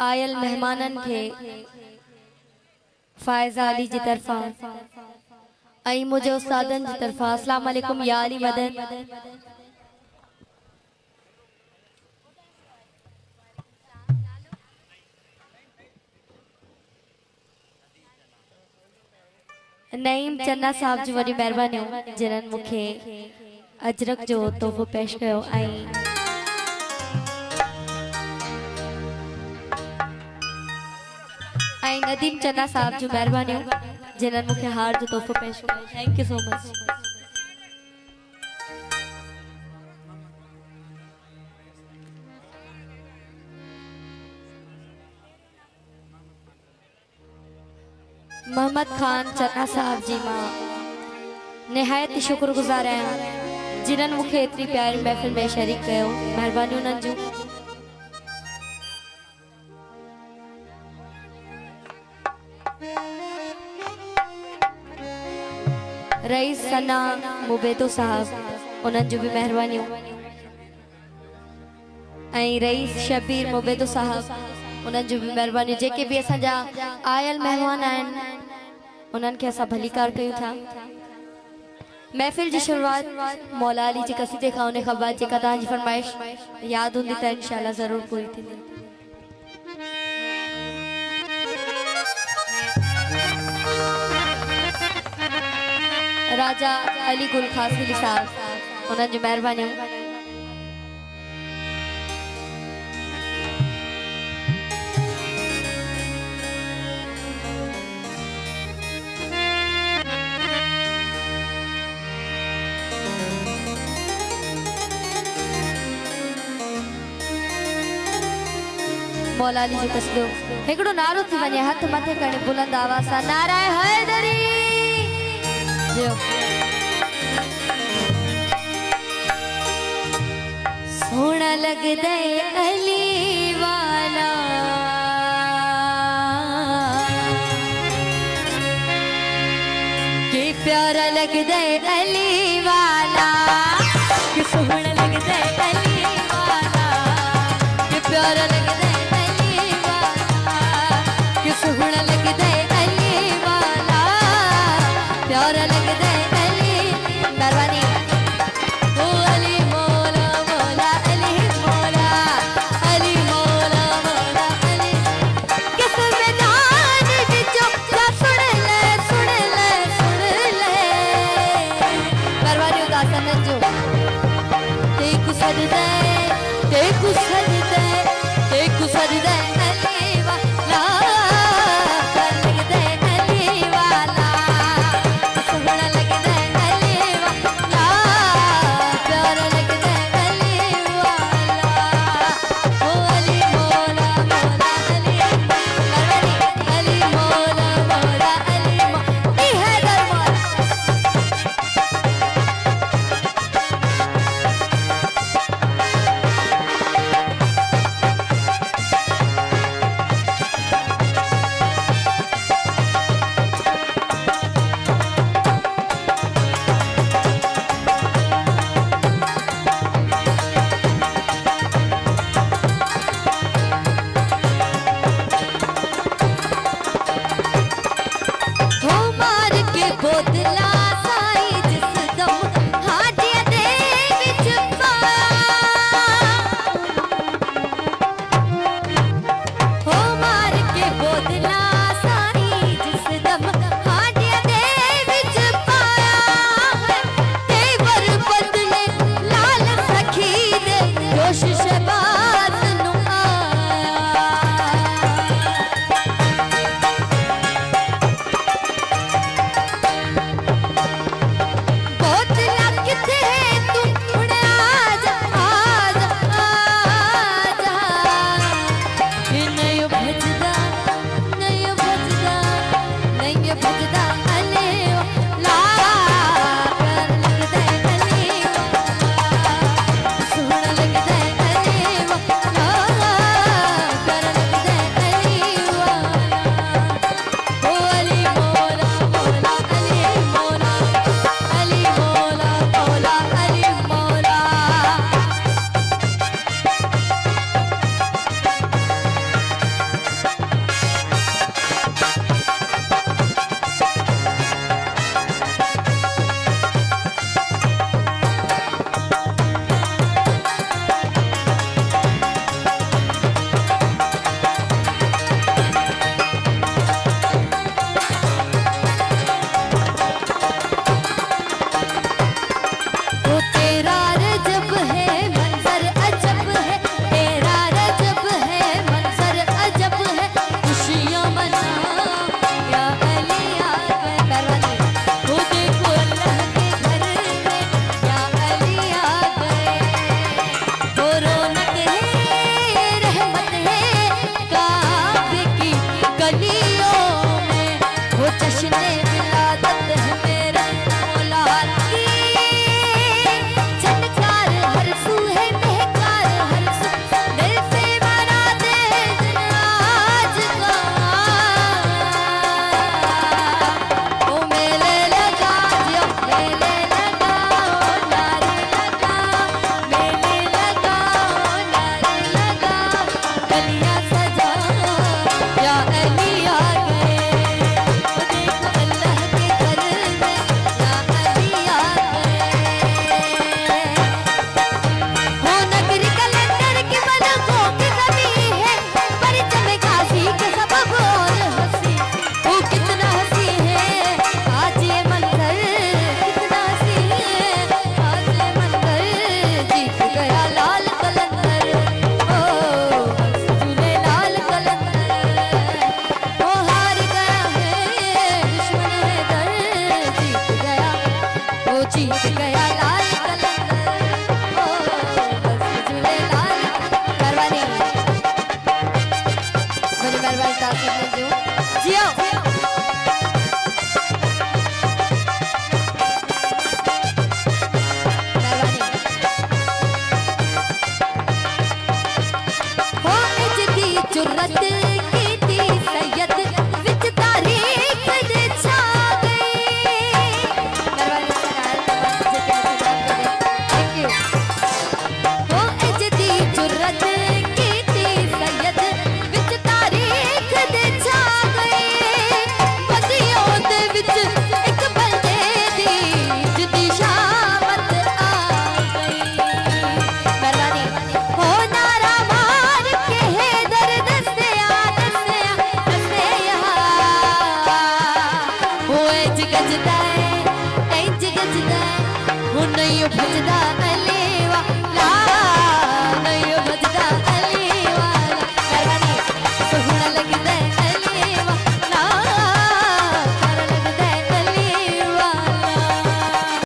Oil मेहमानन के फायजा अली जी तरफा आई मुझे उस्तादन जी तरफा अस्सलाम वालेकुम या अली मदद। नईम चन्ना साहब जी वरी मेहरबानी जिन्हनि मूंखे अजरक जो तोहफ़ो पेश कयो ऐं नदीम चन्ना साहब जी मेहरबानी जिन्हनि मूंखे हार जो तोहफ़ो पेश कयो। Thank you so much. Mohammad Khan Channa साहब जी मां निहायत शुक्रगुज़ार आहियां जिन्हनि मूंखे एतिरी प्यारी महफ़िल में शरीक कयो। महिरबानी उन्हनि जूं। रईस सना मुबेदो साहब उन्हनि जूं बि महिरबानियूं ऐं रईस शबीर मुबेदो साहब उन्हनि जूं बि महिरबानियूं। जेके बि असांजा आयल मेहमान आहिनि उन्हनि खे असां भलीकार कयूं था। महफ़िल जी शुरुआत मौला अली जी क़सीदे खां उन खां बाद जेका तव्हांजी फरमाइश यादि हूंदी त इंशाअल्लाह ज़रूर पूरी थींदी। राजा अली गुल खासिली साहब उन्हनि जूं महिरबानियूं। मौला अली जो कसीदो हिकिड़ो नारो थी वञे हथ मथे करणे बुलंद आवाज़ सां नाराए हैदरी जो सोना लगदे अली वाला के प्यारा लगदे अली वाला के सोना लगदे अली वाला के प्यारा लगदे सोहना लगदे अली वाला प्यारा लगदे अली मेहरबानी ओ अली मौला मौला अली मौला अली मौला मौला अली किस मैदान विचों जा सुन ले सुन ले सुन ले जोरदार करने जो जियो हो इजदी जुर्रत की थी सैयद विच तारीख दे छा गई मेहरबानी हो इजदी जुर्रत की थी सैयद विच तारीख दे छा गई बदियों दे विच एक बंदे दी जिदी शामत आ गई मेहरबानी हो नारा मार के है दर्द से हो इंज गजदा है हो नहीं भजदा